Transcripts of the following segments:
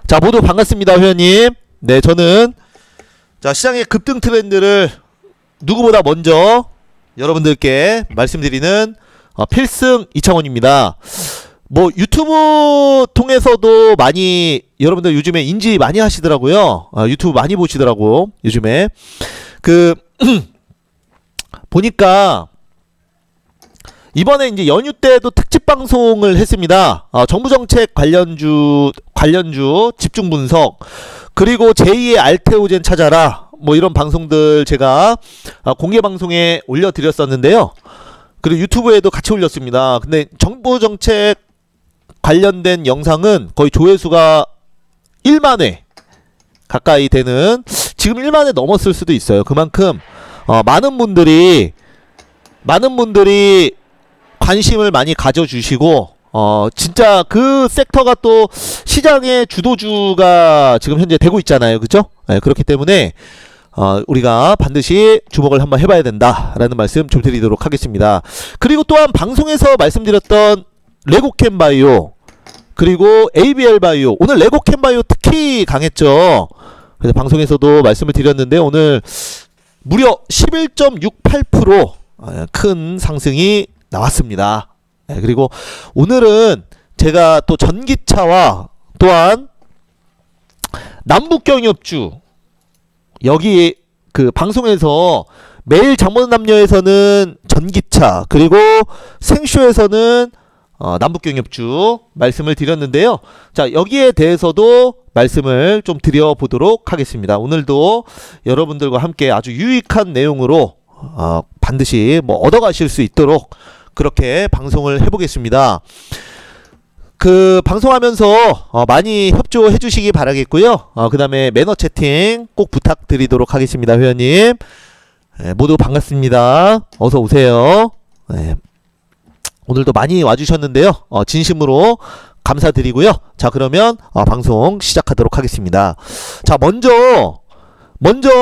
자, 모두 반갑습니다, 회원님. 네, 저는 자, 시장의 급등 트렌드를 누구보다 먼저 여러분들께 말씀드리는 필승 이창원입니다. 뭐 유튜브 통해서도 많이 여러분들 요즘에 인지 많이 하시더라고요. 유튜브 많이 보시더라고. 요즘에 보니까 이번에 이제 연휴 때도 특집 방송을 했습니다. 정부 정책 관련주 집중 분석, 그리고 제2의 알테오젠 찾아라, 뭐 이런 방송들 제가 공개 방송에 올려드렸었는데요. 그리고 유튜브에도 같이 올렸습니다. 근데 정부 정책 관련된 영상은 거의 조회수가 1만회 가까이 되는, 지금 1만회 넘었을 수도 있어요. 그만큼 많은 분들이 관심을 많이 가져주시고, 진짜 그 섹터가 또 시장의 주도주가 지금 현재 되고 있잖아요. 그죠? 네, 그렇기 때문에 우리가 반드시 주목을 한번 해봐야 된다라는 말씀 좀 드리도록 하겠습니다. 그리고 또한 방송에서 말씀드렸던 레고캠바이오, 그리고 ABL 바이오, 오늘 레고캠바이오 특히 강했죠. 그래서 방송에서도 말씀을 드렸는데 오늘 무려 11.68% 큰 상승이 나왔습니다. 네, 그리고 오늘은 제가 또 전기차와 또한 남북경협주, 여기 그 방송에서 매일 장보는 남녀에서는 전기차, 그리고 생쇼에서는 남북경협주 말씀을 드렸는데요. 자, 여기에 대해서도 말씀을 좀 드려보도록 하겠습니다. 오늘도 여러분들과 함께 아주 유익한 내용으로 반드시 뭐 얻어가실 수 있도록 그렇게 방송을 해보겠습니다. 그 방송하면서 많이 협조해 주시기 바라겠고요. 그 다음에 매너 채팅 꼭 부탁드리도록 하겠습니다. 회원님, 네, 모두 반갑습니다. 어서 오세요. 네, 오늘도 많이 와주셨는데요. 진심으로 감사드리고요. 자, 그러면 방송 시작하도록 하겠습니다. 자, 먼저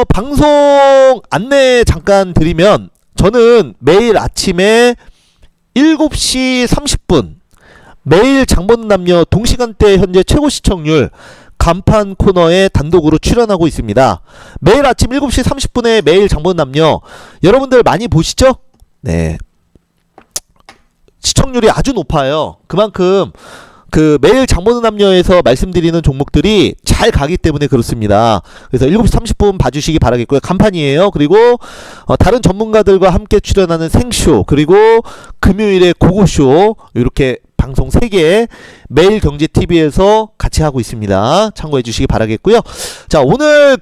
방송 안내 잠깐 드리면, 저는 매일 아침에 7시 30분 매일 장보는 남녀 동시간대 현재 최고 시청률 간판 코너에 단독으로 출연하고 있습니다. 매일 아침 7시 30분에 매일 장보는 남녀 여러분들 많이 보시죠? 네, 시청률이 아주 높아요. 그만큼 그 매일 장보는 남녀에서 말씀드리는 종목들이 잘 가기 때문에 그렇습니다. 그래서 7시 30분 봐주시기 바라겠고요. 간판이에요. 그리고 다른 전문가들과 함께 출연하는 생쇼, 그리고 금요일에 고고쇼, 이렇게 방송 3개 매일경제TV에서 같이 하고 있습니다. 참고해 주시기 바라겠고요. 자, 오늘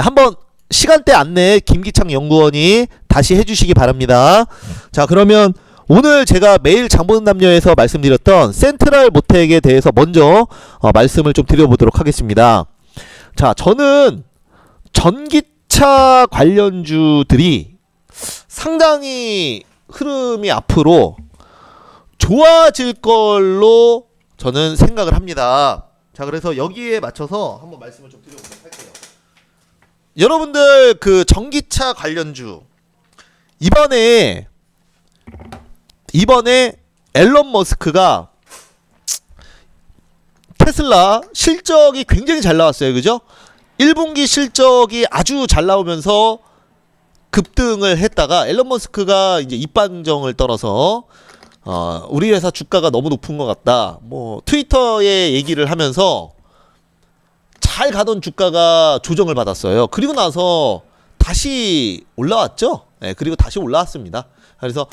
한번 시간대 안내 김기창 연구원이 다시 해주시기 바랍니다. 자, 그러면 오늘 제가 매일 장보는 남녀에서 말씀드렸던 센트럴 모텍에 대해서 먼저 말씀을 좀 드려보도록 하겠습니다. 자, 저는 전기차 관련주들이 상당히 흐름이 앞으로 좋아질 걸로 저는 생각을 합니다. 자, 그래서 여기에 맞춰서 한번 말씀을 좀 드려보도록 할게요. 여러분들 그 전기차 관련주, 이번에 앨런 머스크가 테슬라 실적이 굉장히 잘 나왔어요. 그죠? 1분기 실적이 아주 잘 나오면서 급등을 했다가 앨런 머스크가 이제 입방정을 떨어서 우리 회사 주가가 너무 높은 것 같다, 뭐 트위터에 얘기를 하면서 잘 가던 주가가 조정을 받았어요. 그리고 나서 다시 올라왔죠. 네, 그리고 다시 올라왔습니다. 그래서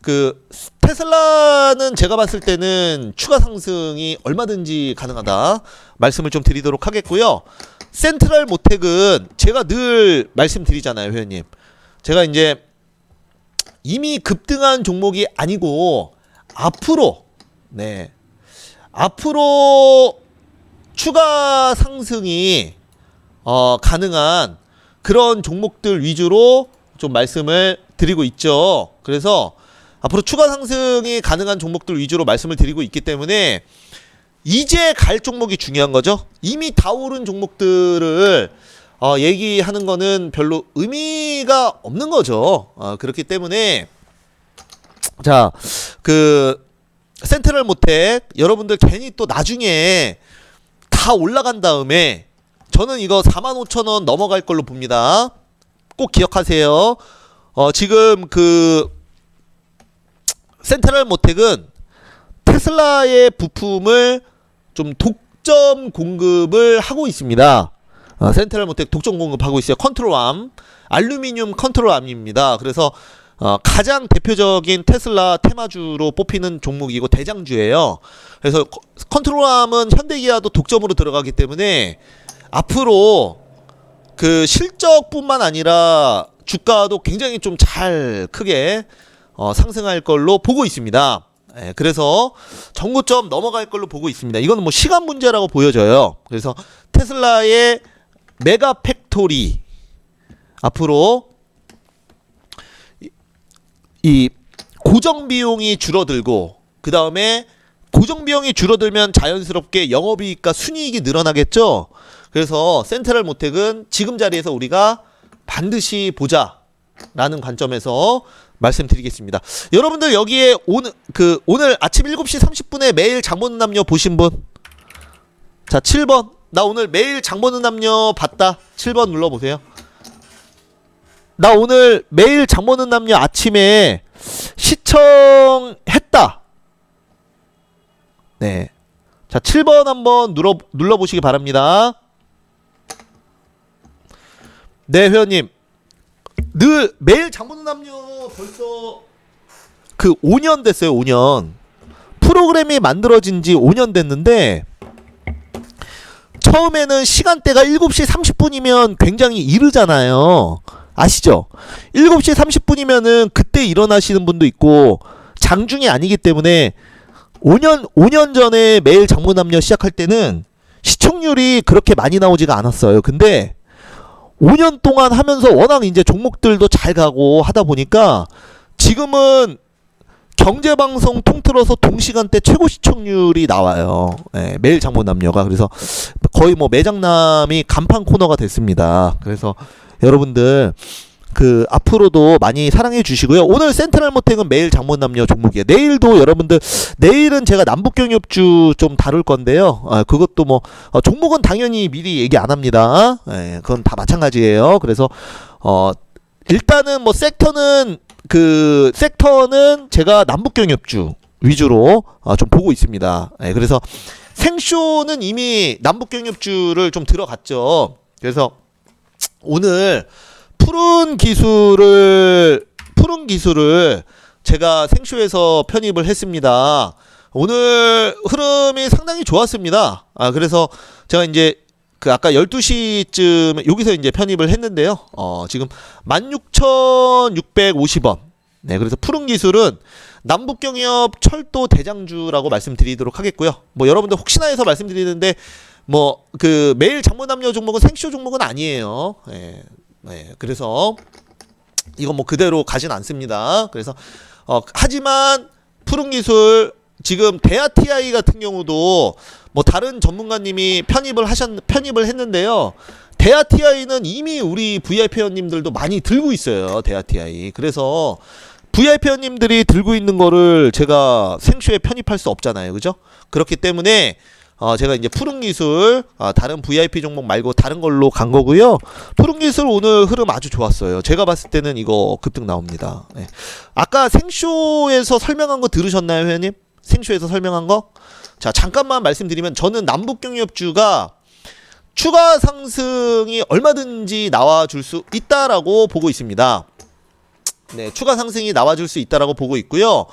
그 테슬라는 제가 봤을 때는 추가 상승이 얼마든지 가능하다 말씀을 좀 드리도록 하겠고요. 센트럴 모텍은 제가 늘 말씀드리잖아요, 회원님. 제가 이제 이미 급등한 종목이 아니고 앞으로 추가 상승이 가능한 그런 종목들 위주로 좀 말씀을 드리고 있죠. 그래서 앞으로 추가 상승이 가능한 종목들 위주로 말씀을 드리고 있기 때문에 이제 갈 종목이 중요한 거죠. 이미 다 오른 종목들을 얘기하는 거는 별로 의미가 없는 거죠. 그렇기 때문에 자, 센트럴모텍 여러분들 괜히 또 나중에 다 올라간 다음에 저는 이거 45,000원 넘어갈 걸로 봅니다. 꼭 기억하세요. 지금 그 센트럴모텍은 테슬라의 부품을 좀 독점 공급을 하고 있습니다. 센트럴모텍 독점 공급하고 있어요. 컨트롤암, 알루미늄 컨트롤암입니다. 그래서 가장 대표적인 테슬라 테마주로 뽑히는 종목이고 대장주예요. 그래서 컨트롤암은 현대기아도 독점으로 들어가기 때문에 앞으로 그 실적뿐만 아니라 주가도 굉장히 좀 잘 크게 상승할 걸로 보고 있습니다. 그래서 전고점 넘어갈 걸로 보고 있습니다. 이건 뭐 시간 문제라고 보여져요. 그래서 테슬라의 메가 팩토리 앞으로 이 고정 비용이 줄어들고 그 다음에 고정 비용이 줄어들면 자연스럽게 영업이익과 순이익이 늘어나겠죠. 그래서 센트럴모텍은 지금 자리에서 우리가 반드시 보자라는 관점에서 말씀드리겠습니다. 여러분들 여기에 오늘 아침 7시 30분에 매일 장보는 남녀 보신 분? 자, 7번. 나 오늘 매일 장보는 남녀 봤다. 7번 눌러보세요. 나 오늘 매일 장보는 남녀 아침에 시청했다. 네. 자, 7번 한번 눌러보시기 바랍니다. 네, 회원님. 매일 장보는 남녀 벌써 그 5년 됐어요. 5년. 프로그램이 만들어진 지 5년 됐는데 처음에는 시간대가 7시 30분이면 굉장히 이르잖아요. 아시죠? 7시 30분이면은 그때 일어나시는 분도 있고 장중이 아니기 때문에 5년 전에 매일 장보남녀 시작할 때는 시청률이 그렇게 많이 나오지가 않았어요. 근데 5년 동안 하면서 워낙 이제 종목들도 잘 가고 하다 보니까 지금은 경제방송 통틀어서 동시간대 최고 시청률이 나와요. 매일 장보남녀가. 그래서 거의 뭐 매장남이 간판 코너가 됐습니다. 그래서 여러분들 그 앞으로도 많이 사랑해 주시고요. 오늘 센트럴모텍은 매일 장보남녀 종목이에요. 내일도 여러분들 내일은 제가 남북경협주 좀 다룰 건데요. 그것도 뭐 종목은 당연히 미리 얘기 안 합니다. 그건 다 마찬가지예요. 그래서 일단은 뭐 섹터는 제가 남북경협주 위주로 좀 보고 있습니다. 그래서 생쇼는 이미 남북경협주를 좀 들어갔죠. 그래서 오늘 푸른 기술을 제가 생쇼에서 편입을 했습니다. 오늘 흐름이 상당히 좋았습니다. 그래서 제가 이제 그 아까 12시쯤 여기서 이제 편입을 했는데요. 지금 16,650원. 네, 그래서 푸른 기술은 남북경협 철도 대장주라고 말씀드리도록 하겠고요. 뭐 여러분들 혹시나 해서 말씀드리는데 뭐 그 매일 장보남녀 종목은 생쇼 종목은 아니에요. 그래서 이건 뭐 그대로 가진 않습니다. 그래서 하지만 푸른 기술 지금 대하TI 같은 경우도 뭐 다른 전문가님이 편입을 했는데요. 대하TI는 이미 우리 VIP 회원님들도 많이 들고 있어요. 대하TI. 그래서 VIP 회원님들이 들고 있는 거를 제가 생쇼에 편입할 수 없잖아요. 그죠? 그렇기 때문에 제가 이제 푸른 기술 다른 VIP 종목 말고 다른 걸로 간 거고요. 푸른 기술 오늘 흐름 아주 좋았어요. 제가 봤을 때는 이거 급등 나옵니다. 아까 생쇼에서 설명한 거 들으셨나요, 회원님? 생쇼에서 설명한 거? 자, 잠깐만 말씀드리면 저는 남북경협주가 추가 상승이 얼마든지 나와줄 수 있다라고 보고 있습니다. 네, 추가 상승이 나와줄 수 있다라고 보고 있고요.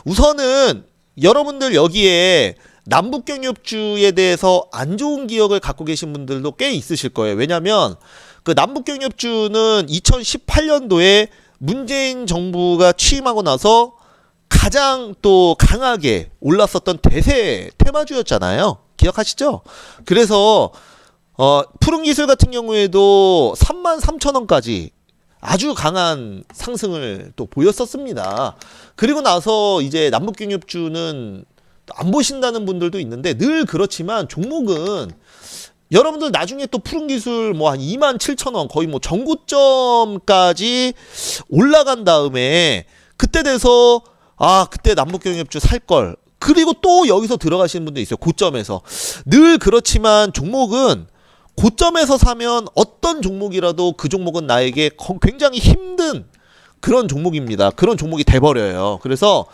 우선은 여러분들 여기에 남북경협주에 대해서 안 좋은 기억을 갖고 계신 분들도 꽤 있으실 거예요. 왜냐면 그 남북경협주는 2018년도에 문재인 정부가 취임하고 나서 가장 또 강하게 올랐었던 대세 테마주였잖아요. 기억하시죠? 그래서 푸른 기술 같은 경우에도 33,000원까지 아주 강한 상승을 또 보였었습니다. 그리고 나서 이제 남북경협주는 안 보신다는 분들도 있는데 늘 그렇지만 종목은 여러분들 나중에 또 푸른 기술 뭐 한 27,000원 거의 뭐 전고점까지 올라간 다음에 그때 돼서 그때 남북경협주 살 걸 그리고 또 여기서 들어가시는 분도 있어요. 고점에서. 늘 그렇지만 종목은 고점에서 사면 어떤 종목이라도 그 종목은 나에게 굉장히 힘든 그런 종목입니다. 그런 종목이 돼버려요. 그래서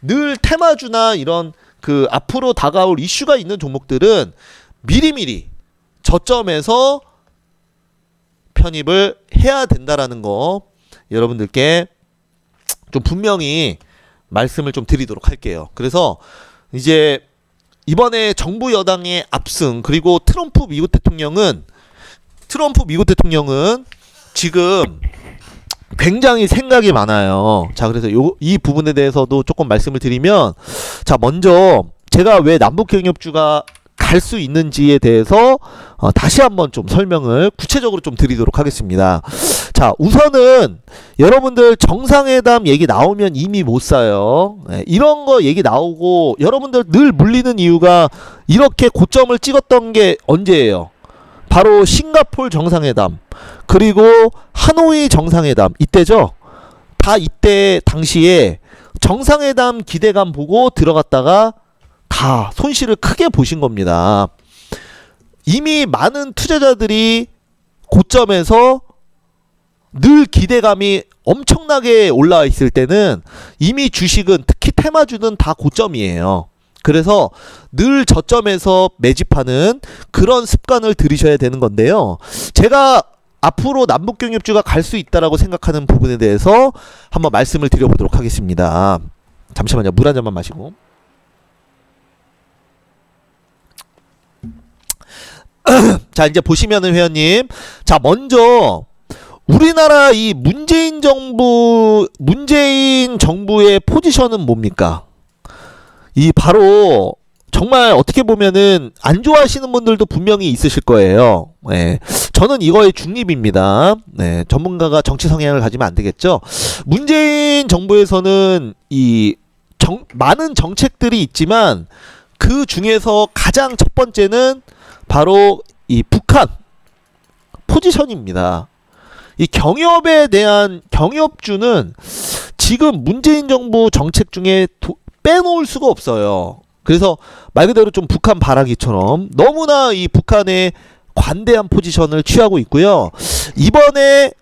늘 테마주나 이런 그 앞으로 다가올 이슈가 있는 종목들은 미리미리 저점에서 편입을 해야 된다라는 거 여러분들께 좀 분명히 말씀을 좀 드리도록 할게요. 그래서 이제 이번에 정부 여당의 압승 그리고 트럼프 미국 대통령은 지금 굉장히 생각이 많아요. 자, 그래서 이 부분에 대해서도 조금 말씀을 드리면, 자, 먼저 제가 왜 남북경협주가 갈 수 있는지에 대해서 다시 한번 좀 설명을 구체적으로 좀 드리도록 하겠습니다. 자, 우선은 여러분들 정상회담 얘기 나오면 이미 못 사요. 이런 거 얘기 나오고 여러분들 늘 물리는 이유가 이렇게 고점을 찍었던 게 언제예요? 바로 싱가포르 정상회담 그리고 하노이 정상회담 이때죠. 다 이때 당시에 정상회담 기대감 보고 들어갔다가 다 손실을 크게 보신 겁니다. 이미 많은 투자자들이 고점에서 늘 기대감이 엄청나게 올라와 있을 때는 이미 주식은 특히 테마주는 다 고점이에요. 그래서 늘 저점에서 매집하는 그런 습관을 들이셔야 되는 건데요. 제가 앞으로 남북경협주가 갈 수 있다라고 생각하는 부분에 대해서 한번 말씀을 드려보도록 하겠습니다. 잠시만요. 물 한 잔만 마시고. 자, 이제 보시면은 회원님, 자, 먼저 우리나라 이 문재인 정부의 포지션은 뭡니까? 이 바로 정말 어떻게 보면은 안 좋아하시는 분들도 분명히 있으실 거예요. 네. 저는 이거의 중립입니다. 네. 전문가가 정치 성향을 가지면 안 되겠죠. 문재인 정부에서는 많은 정책들이 있지만 그 중에서 가장 첫 번째는 바로 이 북한 포지션입니다. 이 경협에 대한 경협주는 지금 문재인 정부 정책 중에 빼놓을 수가 없어요. 그래서 말 그대로 좀 북한 바라기처럼 너무나 이 북한에 관대한 포지션을 취하고 있고요. 이번에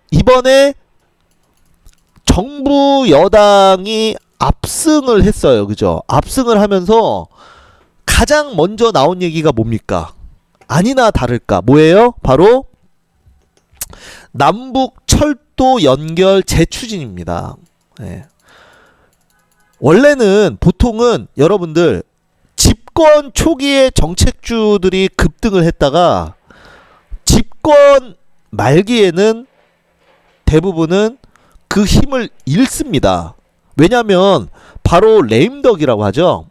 정부 여당이 압승을 했어요. 그죠? 압승을 하면서 가장 먼저 나온 얘기가 뭡니까? 아니나 다를까 뭐예요? 바로 남북 철도 연결 재추진입니다. 네. 원래는 보통은 여러분들 집권 초기에 정책주들이 급등을 했다가 집권 말기에는 대부분은 그 힘을 잃습니다. 왜냐하면 바로 레임덕이라고 하죠.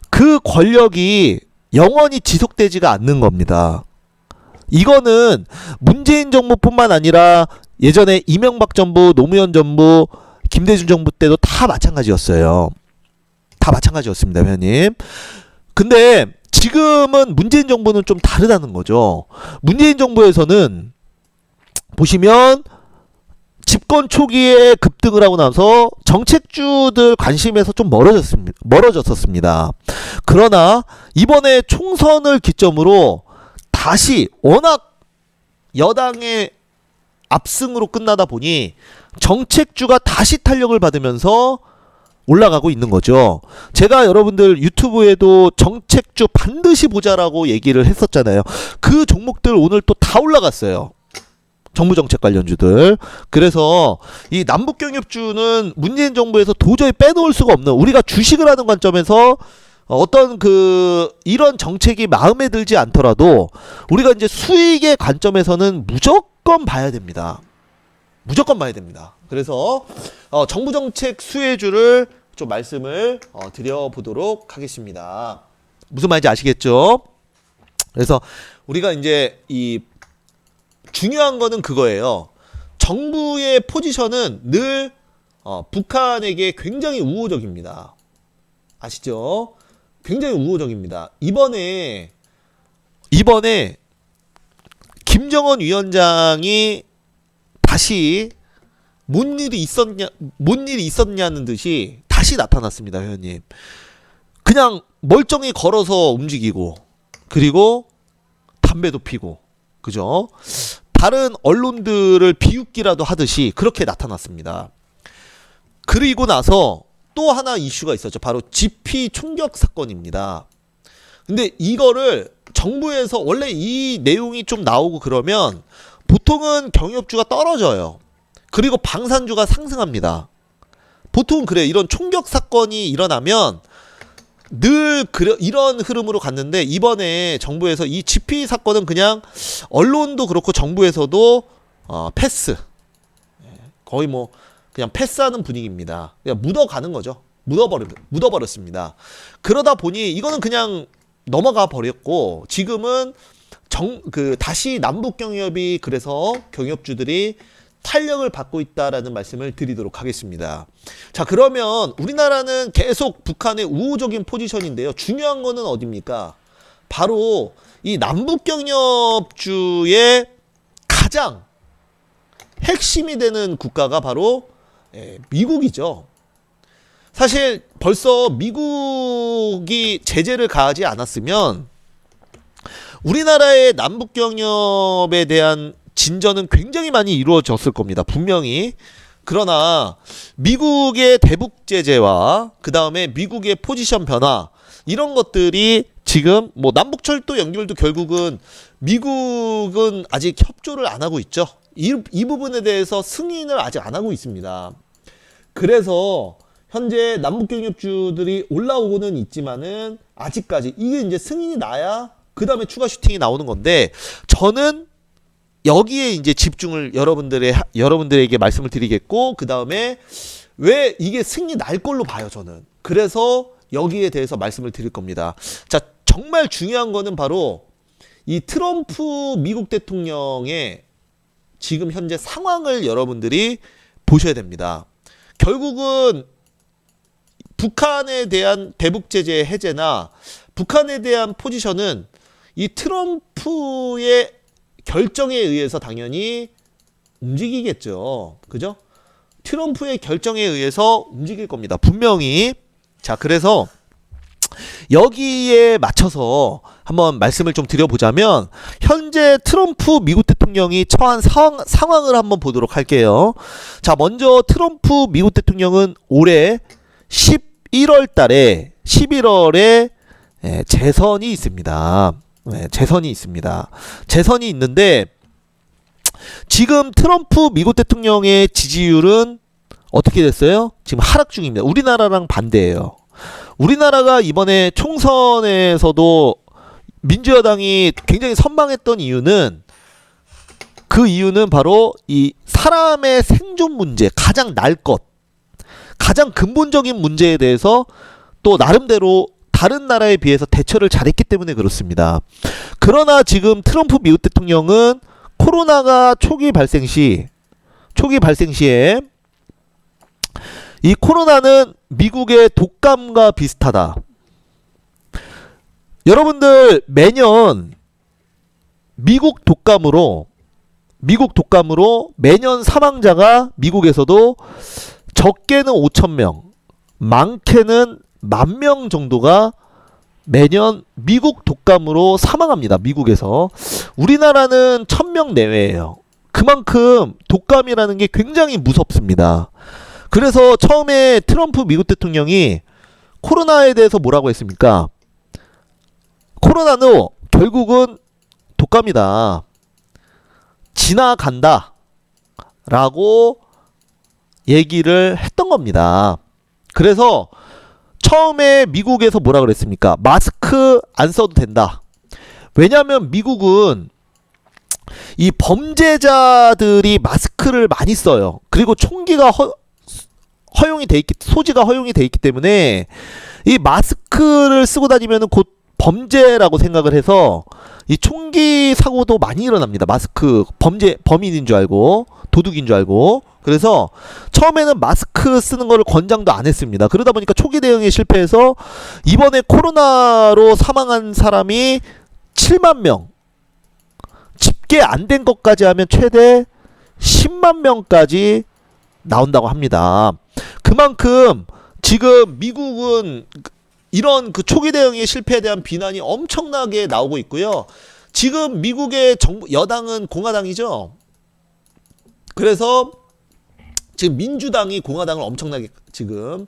그 권력이 영원히 지속되지가 않는 겁니다. 이거는 문재인 정부뿐만 아니라 예전에 이명박 정부, 노무현 정부, 김대중 정부 때도 다 마찬가지였어요. 다 마찬가지였습니다, 회원님. 근데 지금은 문재인 정부는 좀 다르다는 거죠. 문재인 정부에서는 보시면 집권 초기에 급등을 하고 나서 정책주들 관심에서 좀 멀어졌었습니다. 그러나 이번에 총선을 기점으로 다시 워낙 여당의 압승으로 끝나다 보니 정책주가 다시 탄력을 받으면서 올라가고 있는 거죠. 제가 여러분들 유튜브에도 정책주 반드시 보자라고 얘기를 했었잖아요. 그 종목들 오늘 또 다 올라갔어요. 정부 정책 관련주들. 그래서 이 남북경협주는 문재인 정부에서 도저히 빼놓을 수가 없는, 우리가 주식을 하는 관점에서 어떤 이런 정책이 마음에 들지 않더라도 우리가 이제 수익의 관점에서는 무조건 봐야 됩니다. 무조건 봐야 됩니다. 그래서 정부 정책 수혜주를 좀 말씀을 드려보도록 하겠습니다. 무슨 말인지 아시겠죠? 그래서 우리가 이제 중요한 거는 그거예요. 정부의 포지션은 늘 북한에게 굉장히 우호적입니다. 아시죠? 굉장히 우호적입니다. 이번에 김정은 위원장이 다시 뭔 일이 있었냐는 듯이 다시 나타났습니다, 회원님. 그냥 멀쩡히 걸어서 움직이고 그리고 담배도 피고 그죠? 다른 언론들을 비웃기라도 하듯이 그렇게 나타났습니다. 그리고 나서 또 하나 이슈가 있었죠. 바로 GP 총격 사건입니다. 근데 이거를 정부에서 원래 이 내용이 좀 나오고 그러면 보통은 경유업주가 떨어져요. 그리고 방산주가 상승합니다. 보통은 그래요. 이런 총격 사건이 일어나면 늘 이런 흐름으로 갔는데 이번에 정부에서 이 GP 사건은 그냥 언론도 그렇고 정부에서도 패스. 거의 뭐 그냥 패스하는 분위기입니다. 그냥 묻어가는 거죠. 묻어버렸습니다. 그러다 보니 이거는 그냥 넘어가 버렸고 지금은 다시 남북 경협이 그래서 경협주들이 탄력을 받고 있다라는 말씀을 드리도록 하겠습니다. 자, 그러면 우리나라는 계속 북한의 우호적인 포지션인데요. 중요한 거는 어디입니까? 바로 이 남북 경협주의 가장 핵심이 되는 국가가 바로 미국이죠. 사실 벌써 미국이 제재를 가하지 않았으면 우리나라의 남북 경협에 대한 진전은 굉장히 많이 이루어졌을 겁니다. 분명히. 그러나 미국의 대북 제재와 그 다음에 미국의 포지션 변화 이런 것들이 지금 뭐 남북철도 연결도 결국은 미국은 아직 협조를 안 하고 있죠. 이 부분에 대해서 승인을 아직 안 하고 있습니다. 그래서 현재 남북경협주들이 올라오고는 있지만은 아직까지 이게 이제 승인이 나야 그 다음에 추가 슈팅이 나오는 건데 저는 여기에 이제 집중을 여러분들에게 말씀을 드리겠고 그 다음에 왜 이게 승인이 날 걸로 봐요 저는. 그래서 여기에 대해서 말씀을 드릴 겁니다. 자, 정말 중요한 거는 바로 이 트럼프 미국 대통령의 지금 현재 상황을 여러분들이 보셔야 됩니다. 결국은 북한에 대한 대북 제재 해제나 북한에 대한 포지션은 이 트럼프의 결정에 의해서 당연히 움직이겠죠. 그죠? 트럼프의 결정에 의해서 움직일 겁니다. 분명히. 자, 그래서 여기에 맞춰서 한번 말씀을 좀 드려보자면 현재 트럼프 미국 대통령이 처한 상황을 한번 보도록 할게요. 자, 먼저 트럼프 미국 대통령은 올해 11월 달에 11월에 재선이 있습니다. 재선이 있습니다. 재선이 있는데 지금 트럼프 미국 대통령의 지지율은 어떻게 됐어요? 지금 하락 중입니다. 우리나라랑 반대예요. 우리나라가 이번에 총선에서도 민주여당이 굉장히 선방했던 이유는 그 이유는 바로 이 사람의 생존 문제, 가장 날 것, 가장 근본적인 문제에 대해서 또 나름대로 다른 나라에 비해서 대처를 잘했기 때문에 그렇습니다. 그러나 지금 트럼프 미국 대통령은 코로나가 초기 발생 시에 이 코로나는 미국의 독감과 비슷하다. 여러분들 매년 미국 독감으로 매년 사망자가 미국에서도 적게는 5,000명, 많게는 10,000명 정도가 매년 미국 독감으로 사망합니다. 미국에서. 우리나라는 1,000명 내외예요. 그만큼 독감이라는 게 굉장히 무섭습니다. 그래서 처음에 트럼프 미국 대통령이 코로나에 대해서 뭐라고 했습니까? 코로나는 결국은 독감이다. 지나간다. 라고 얘기를 했던 겁니다. 그래서 처음에 미국에서 뭐라 그랬습니까? 마스크 안 써도 된다. 왜냐하면 미국은 이 범죄자들이 마스크를 많이 써요. 그리고 총기가 소지가 허용이 돼 있기 때문에 이 마스크를 쓰고 다니면은 곧 범죄라고 생각을 해서 이 총기 사고도 많이 일어납니다. 마스크 범인인 줄 알고 도둑인 줄 알고. 그래서 처음에는 마스크 쓰는 거를 권장도 안 했습니다. 그러다 보니까 초기 대응에 실패해서 이번에 코로나로 사망한 사람이 7만 명, 집계 안 된 것까지 하면 최대 10만 명까지 나온다고 합니다. 그만큼 지금 미국은 이런 그 초기 대응의 실패에 대한 비난이 엄청나게 나오고 있고요. 지금 미국의 여당은 공화당이죠. 그래서 지금 민주당이 공화당을 엄청나게 지금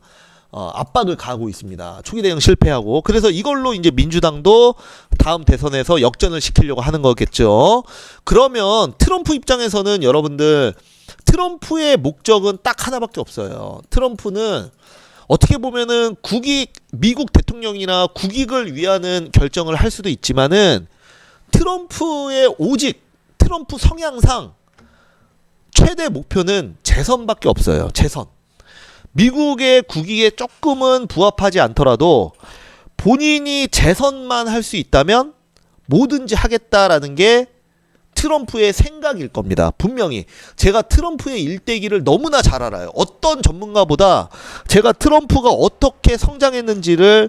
압박을 가하고 있습니다. 초기 대응 실패하고. 그래서 이걸로 이제 민주당도 다음 대선에서 역전을 시키려고 하는 거겠죠. 그러면 트럼프 입장에서는 여러분들, 트럼프의 목적은 딱 하나밖에 없어요. 트럼프는 어떻게 보면은 미국 대통령이나 국익을 위하는 결정을 할 수도 있지만은, 트럼프의 오직 트럼프 성향상 최대 목표는 재선밖에 없어요. 재선. 미국의 국익에 조금은 부합하지 않더라도 본인이 재선만 할 수 있다면 뭐든지 하겠다라는 게 트럼프의 생각일 겁니다. 분명히. 제가 트럼프의 일대기를 너무나 잘 알아요. 어떤 전문가보다 제가 트럼프가 어떻게 성장했는지를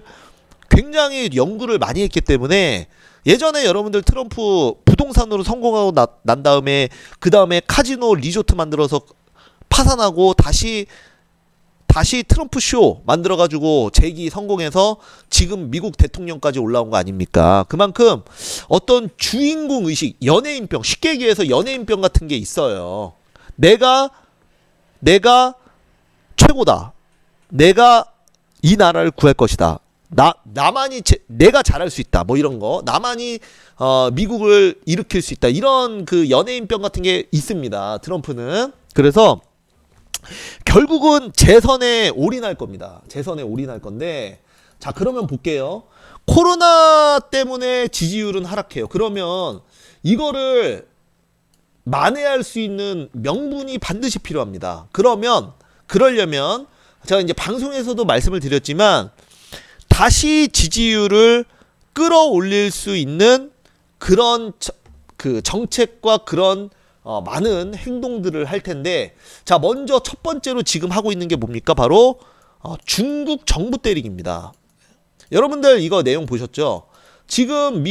굉장히 연구를 많이 했기 때문에, 예전에 여러분들 트럼프 부동산으로 성공하고 난 다음에 그 다음에 카지노 리조트 만들어서 파산하고 다시 트럼프 쇼 만들어가지고 재기 성공해서 지금 미국 대통령까지 올라온 거 아닙니까? 그만큼 어떤 주인공 의식, 연예인병, 쉽게 얘기해서 연예인병 같은 게 있어요. 내가 최고다. 내가 이 나라를 구할 것이다. 나만이 내가 잘할 수 있다. 뭐 이런 거. 나만이 미국을 일으킬 수 있다. 이런 그 연예인병 같은 게 있습니다. 트럼프는. 그래서 결국은 재선에 올인할 겁니다. 재선에 올인할 건데, 자, 그러면 볼게요. 코로나 때문에 지지율은 하락해요. 그러면 이거를 만회할 수 있는 명분이 반드시 필요합니다. 그러려면 제가 이제 방송에서도 말씀을 드렸지만, 다시 지지율을 끌어올릴 수 있는 그런 그 정책과 그런 많은 행동들을 할 텐데, 자, 먼저 첫 번째로 지금 하고 있는 게 뭡니까? 바로 중국 정부 때리기입니다. 여러분들 이거 내용 보셨죠? 지금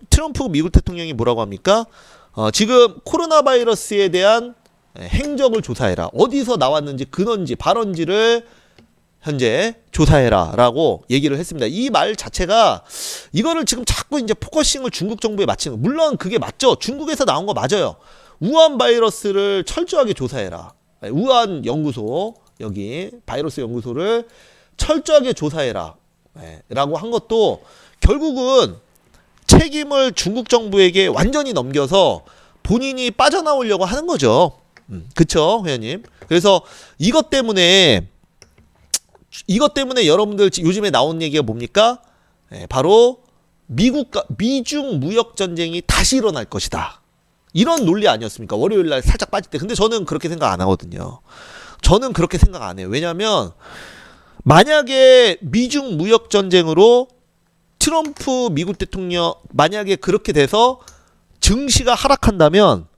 트럼프 미국 대통령이 뭐라고 합니까? 지금 코로나 바이러스에 대한 행적을 조사해라. 어디서 나왔는지, 근원지, 발원지를 현재 조사해라 라고 얘기를 했습니다. 이 말 자체가, 이거를 지금 자꾸 이제 포커싱을 중국 정부에 맞추는, 물론 그게 맞죠. 중국에서 나온 거 맞아요. 우한 바이러스를 철저하게 조사해라. 우한 연구소, 여기 바이러스 연구소를 철저하게 조사해라 라고 한 것도 결국은 책임을 중국 정부에게 완전히 넘겨서 본인이 빠져나오려고 하는 거죠. 그쵸, 회원님? 그래서 이것 때문에 여러분들 요즘에 나온 얘기가 뭡니까? 바로 미중 무역 전쟁이 다시 일어날 것이다. 이런 논리 아니었습니까? 월요일날 살짝 빠질 때. 근데 저는 그렇게 생각 안 하거든요. 저는 그렇게 생각 안 해요. 왜냐하면 만약에 미중 무역 전쟁으로 트럼프 미국 대통령 만약에 그렇게 돼서 증시가 하락한다면,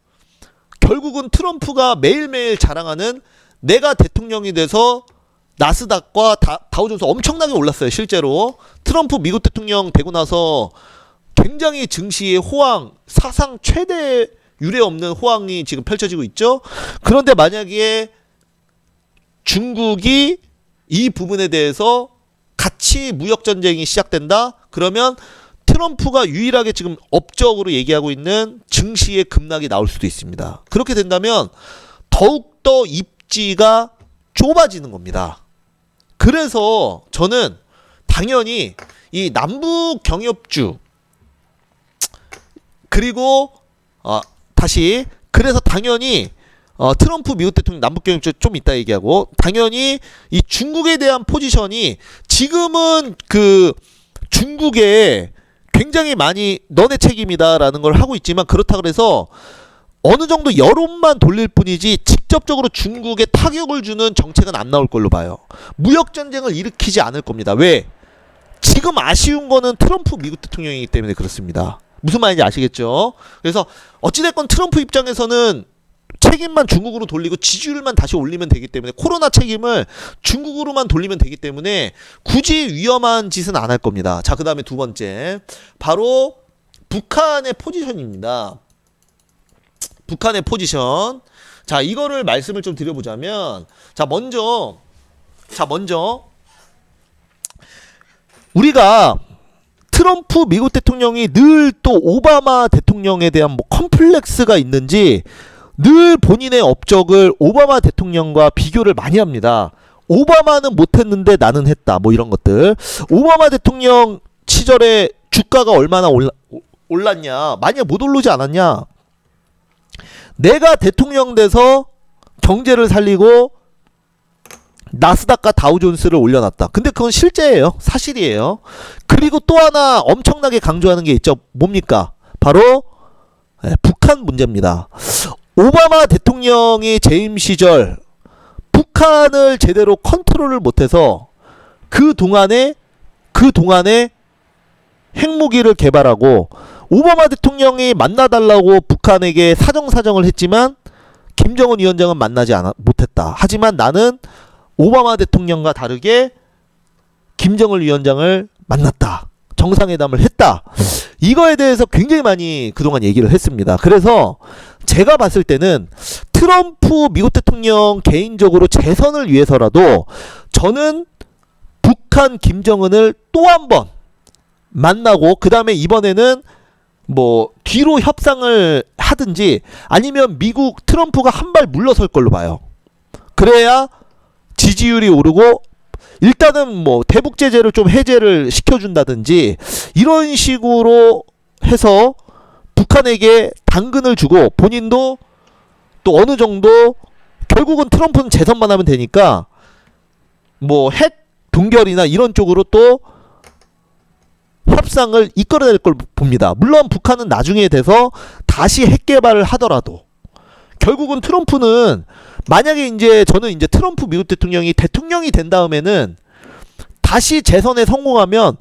결국은 트럼프가 매일매일 자랑하는 내가 대통령이 돼서 나스닥과 다우존스 엄청나게 올랐어요. 실제로 트럼프 미국 대통령 되고 나서 굉장히 증시의 호황, 사상 최대 유례 없는 호황이 지금 펼쳐지고 있죠. 그런데 만약에 중국이 이 부분에 대해서 같이 무역 전쟁이 시작된다? 그러면 트럼프가 유일하게 지금 업적으로 얘기하고 있는 증시의 급락이 나올 수도 있습니다. 그렇게 된다면 더욱더 입지가 좁아지는 겁니다. 그래서 저는 당연히 이 남북 경협주, 그리고 그래서 당연히 트럼프 미국 대통령 남북 경협주 좀 이따 얘기하고, 당연히 이 중국에 대한 포지션이 지금은 그 중국에 굉장히 많이 너네 책임이다라는 걸 하고 있지만, 그렇다 그래서 어느 정도 여론만 돌릴 뿐이지 직접적으로 중국에 타격을 주는 정책은 안 나올 걸로 봐요. 무역 전쟁을 일으키지 않을 겁니다. 왜? 지금 아쉬운 거는 트럼프 미국 대통령이기 때문에 그렇습니다. 무슨 말인지 아시겠죠? 그래서 어찌됐건 트럼프 입장에서는 책임만 중국으로 돌리고 지지율만 다시 올리면 되기 때문에, 코로나 책임을 중국으로만 돌리면 되기 때문에 굳이 위험한 짓은 안 할 겁니다. 자, 그 다음에 두 번째, 바로 북한의 포지션입니다. 북한의 포지션. 자, 이거를 말씀을 좀 드려보자면, 먼저 우리가 트럼프 미국 대통령이 늘 또 오바마 대통령에 대한 뭐 컴플렉스가 있는지 늘 본인의 업적을 오바마 대통령과 비교를 많이 합니다. 오바마는 못했는데 나는 했다. 뭐 이런 것들. 오바마 대통령 시절에 주가가 얼마나 올랐냐. 만약 못 오르지 않았냐. 내가 대통령 돼서 경제를 살리고 나스닥과 다우존스를 올려놨다. 근데 그건 실제예요. 사실이에요. 그리고 또 하나 엄청나게 강조하는 게 있죠. 뭡니까? 바로 북한 문제입니다. 오바마 대통령이 재임 시절 북한을 제대로 컨트롤을 못해서 그 동안에 핵무기를 개발하고 오바마 대통령이 만나달라고 북한에게 사정을 했지만 김정은 위원장은 만나지 못했다. 하지만 나는 오바마 대통령과 다르게 김정은 위원장을 만났다. 정상회담을 했다. 이거에 대해서 굉장히 많이 그동안 얘기를 했습니다. 그래서 제가 봤을 때는 트럼프 미국 대통령 개인적으로 재선을 위해서라도 저는 북한 김정은을 또 한 번 만나고 그 다음에 이번에는 뭐 뒤로 협상을 하든지 아니면 미국 트럼프가 한 발 물러설 걸로 봐요. 그래야 지지율이 오르고 일단은 뭐 대북 제재를 좀 해제를 시켜준다든지 이런 식으로 해서 북한에게 당근을 주고 본인도 또 어느 정도 결국은 트럼프는 재선만 하면 되니까 뭐 핵 동결이나 이런 쪽으로 또 협상을 이끌어낼 걸 봅니다. 물론 북한은 나중에 돼서 다시 핵 개발을 하더라도 결국은 트럼프는 만약에 이제 저는 이제 트럼프 미국 대통령이 된 다음에는 다시 재선에 성공하면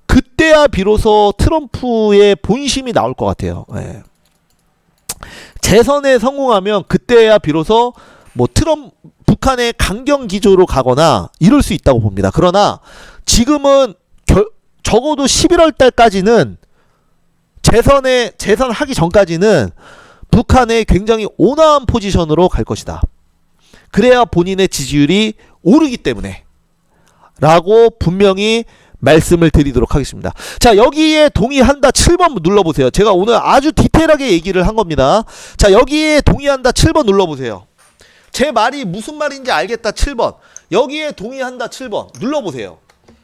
그때야 비로소 트럼프의 본심이 나올 것 같아요. 예. 재선에 성공하면 그때야 비로소 뭐 북한의 강경 기조로 가거나 이럴 수 있다고 봅니다. 그러나 지금은 적어도 11월 달까지는 재선하기 전까지는 북한의 굉장히 온화한 포지션으로 갈 것이다. 그래야 본인의 지지율이 오르기 때문에 라고 분명히 말씀을 드리도록 하겠습니다. 자, 여기에 동의한다 7번 눌러보세요. 제가 오늘 아주 디테일하게 얘기를 한 겁니다. 자, 여기에 동의한다 7번 눌러보세요. 제 말이 무슨 말인지 알겠다 7번. 여기에 동의한다 7번 눌러보세요.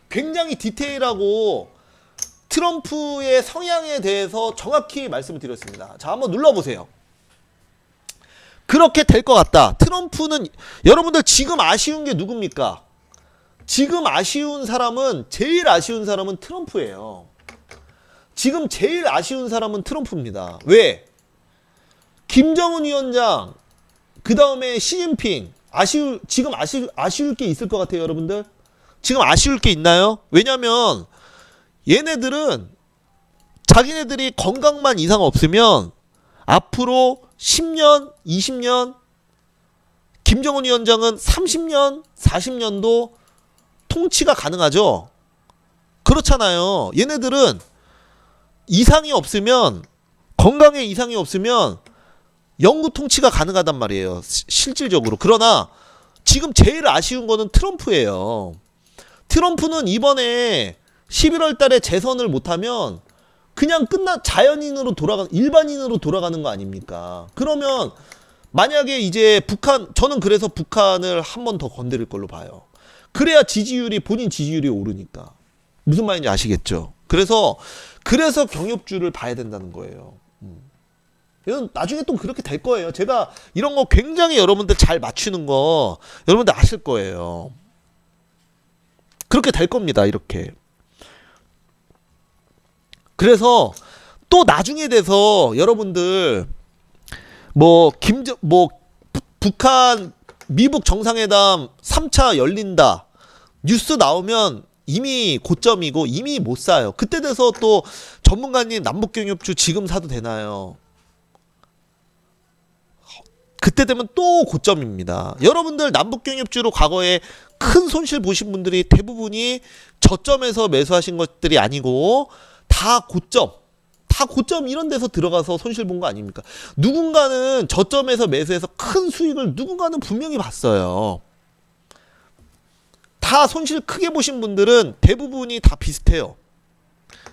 굉장히 디테일하고 트럼프의 성향에 대해서 정확히 말씀을 드렸습니다. 자, 한번 눌러보세요. 그렇게 될 것 같다. 트럼프는 여러분들 지금 아쉬운 게 누굽니까? 지금 제일 아쉬운 사람은 트럼프예요. 지금 제일 아쉬운 사람은 트럼프입니다. 왜? 김정은 위원장 그 다음에 시진핑 지금 아쉬울 게 있을 것 같아요, 여러분들? 지금 아쉬울 게 있나요? 왜냐면 얘네들은 자기네들이 건강만 이상 없으면 앞으로 10년, 20년 김정은 위원장은 30년, 40년도 통치가 가능하죠. 그렇잖아요. 얘네들은 이상이 없으면 건강에 이상이 없으면 영구 통치가 가능하단 말이에요. 실질적으로. 그러나 지금 제일 아쉬운 거는 트럼프예요. 트럼프는 이번에 11월 달에 재선을 못하면 그냥 일반인으로 돌아가는 거 아닙니까? 그러면 만약에 이제 저는 그래서 북한을 한 번 더 건드릴 걸로 봐요. 그래야 본인 지지율이 오르니까. 무슨 말인지 아시겠죠? 그래서 경협주를 봐야 된다는 거예요. 이건 나중에 또 그렇게 될 거예요. 제가 이런 거 굉장히 여러분들 잘 맞추는 거 여러분들 아실 거예요. 그렇게 될 겁니다. 이렇게. 그래서 또 나중에 돼서 여러분들 북한 미북 정상회담 3차 열린다 뉴스 나오면 이미 고점이고 이미 못 사요. 그때 돼서 또 전문가님 남북경협주 지금 사도 되나요? 그때 되면 또 고점입니다. 여러분들 남북경협주로 과거에 큰 손실 보신 분들이 대부분이 저점에서 매수하신 것들이 아니고 다 고점 이런 데서 들어가서 손실 본 거 아닙니까? 누군가는 저점에서 매수해서 큰 수익을 누군가는 분명히 봤어요. 다 손실 크게 보신 분들은 대부분이 다 비슷해요.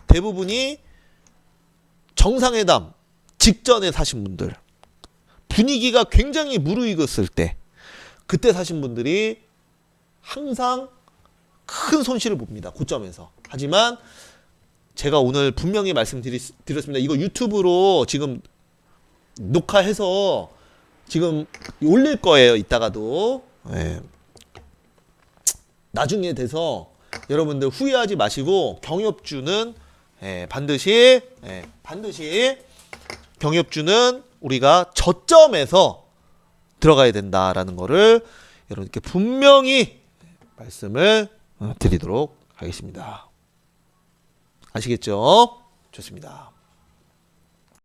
대부분이 정상회담 직전에 사신 분들, 분위기가 굉장히 무르익었을 때, 그때 사신 분들이 항상 큰 손실을 봅니다. 고점에서. 하지만 제가 오늘 분명히 말씀드렸습니다. 이거 유튜브로 지금 녹화해서 지금 올릴 거예요. 이따가도. 예. 나중에 돼서 여러분들 후회하지 마시고 경협주는 반드시 경협주는 우리가 저점에서 들어가야 된다라는 거를 여러분께 분명히 말씀을 드리도록 하겠습니다. 아시겠죠? 좋습니다.